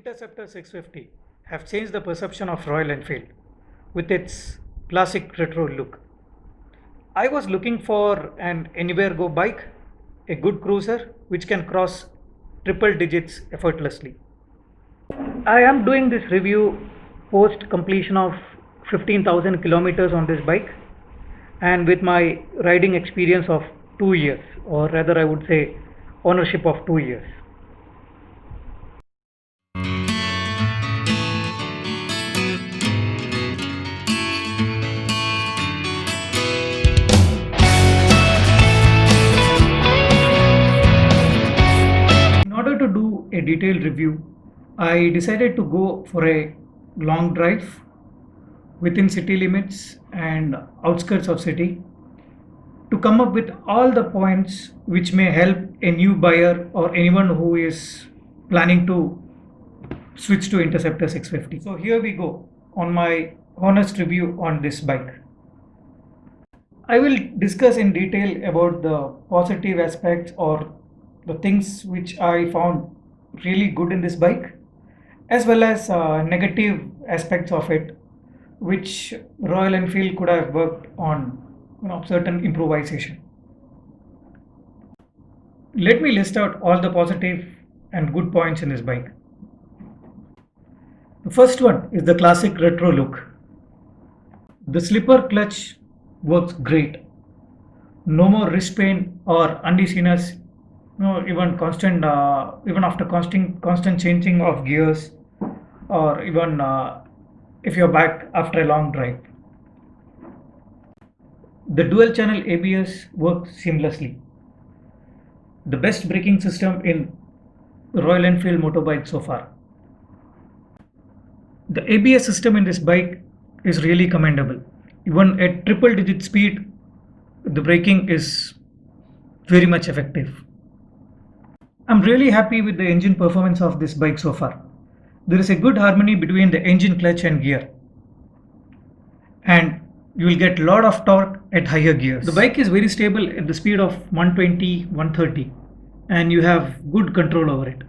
Interceptor 650 have changed the perception of Royal Enfield with its classic retro look. I was looking for an anywhere go bike, a good cruiser which can cross triple digits effortlessly. I am doing this review post completion of 15,000 kilometers on this bike and with my riding experience of 2 years, or rather, I would say ownership of 2 years. In order to do a detailed review, I decided to go for a long drive within city limits and outskirts of city to come up with all the points which may help a new buyer or anyone who is planning to switch to Interceptor 650. So here we go on my honest review on this bike. I will discuss in detail about the positive aspects or the things which I found really good in this bike, as well as negative aspects of it, which Royal Enfield could have worked on, certain improvisation. Let me list out all the positive and good points in this bike. The first one is the classic retro look. The slipper clutch works great. No more wrist pain or uneasiness. No, even after constant changing of gears, or even if you're back after a long drive. The dual channel ABS works seamlessly. The best braking system in Royal Enfield motorbike so far. The ABS system in this bike is really commendable. Even at triple digit speed, the braking is very much effective. I'm really happy with the engine performance of this bike so far. There is a good harmony between the engine, clutch and gear, and you will get a lot of torque at higher gears. The bike is very stable at the speed of 120, 130, and you have good control over it.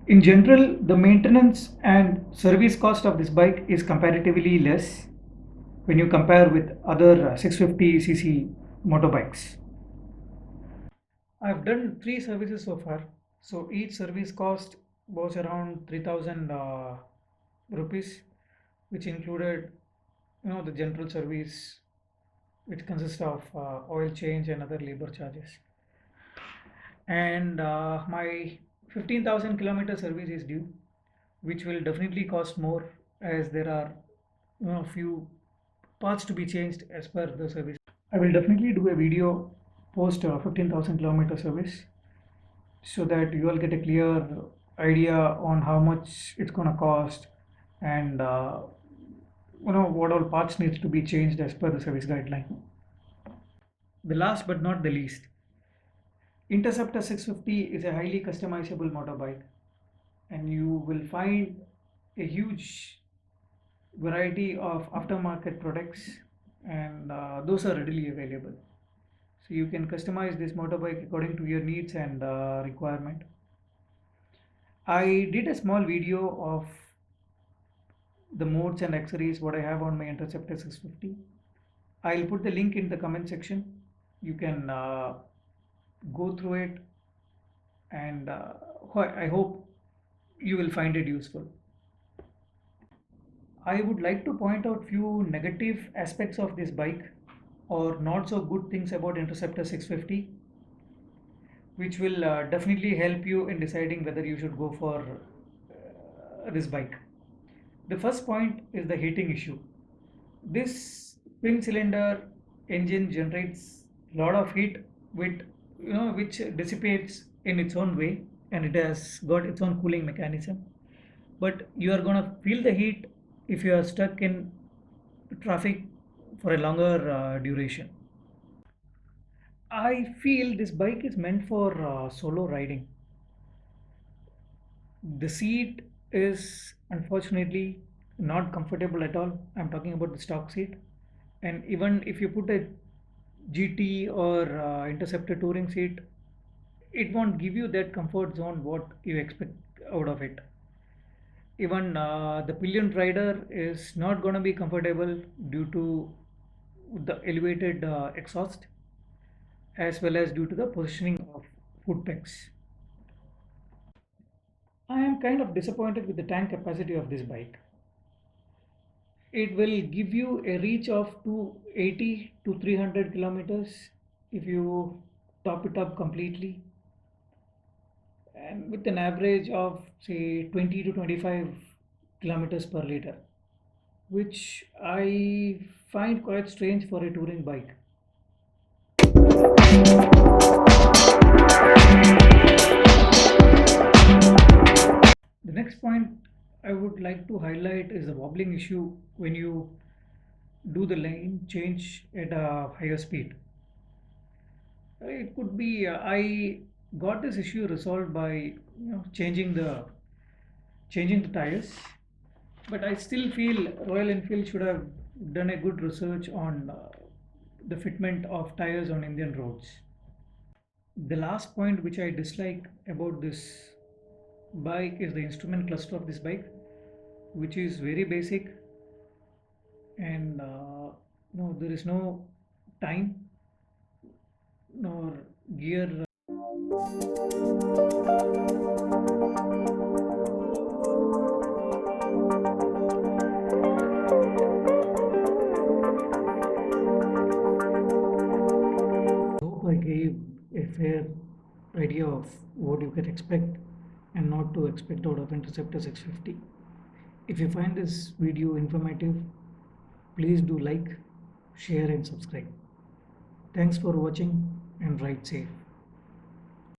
In general, the maintenance and service cost of this bike is comparatively less when you compare with other 650cc motorbikes. I've done 3 services so far, so each service cost was around 3,000 rupees, which included, the general service, which consists of oil change and other labor charges. And my 15,000 kilometer service is due, which will definitely cost more as there are few parts to be changed as per the service. I will definitely do a video post 15,000 kilometer service so that you all get a clear idea on how much it's gonna cost and what all parts needs to be changed as per the service guideline. The last but not the least, Interceptor 650 is a highly customizable motorbike, and you will find a huge variety of aftermarket products, and those are readily available. So you can customize this motorbike according to your needs and requirement. I did a small video of the modes and accessories what I have on my Interceptor 650. I'll put the link in the comment section. You can go through it, and I hope you will find it useful. I would like to point out few negative aspects of this bike, or not so good things about Interceptor 650, which will definitely help you in deciding whether you should go for this bike. The first point is the heating issue. This twin cylinder engine generates a lot of heat with which dissipates in its own way, and it has got its own cooling mechanism. But you are gonna feel the heat if you are stuck in traffic for a longer duration. I feel this bike is meant for solo riding. The seat is unfortunately not comfortable at all. I'm talking about the stock seat. And even if you put a GT or Interceptor touring seat, it won't give you that comfort zone what you expect out of it. Even the pillion rider is not going to be comfortable due to the elevated exhaust, as well as due to the positioning of foot pegs. I am kind of disappointed with the tank capacity of this bike. It will give you a reach of 280 to 300 kilometers if you top it up completely, and with an average of say 20 to 25 kilometers per liter, which I find quite strange for a touring bike. The next point I would like to highlight is the wobbling issue when you do the lane change at a higher speed. It could be I got this issue resolved by changing the tires, but I still feel Royal Enfield should have done a good research on the fitment of tires on Indian roads. The last point which I dislike about this bike is the instrument cluster of this bike, which is very basic, and no, there is no time nor gear. Hope I gave a fair idea of what you can expect and not to expect out of Interceptor 650. If you find this video informative, please do like, share and subscribe. Thanks for watching and ride safe.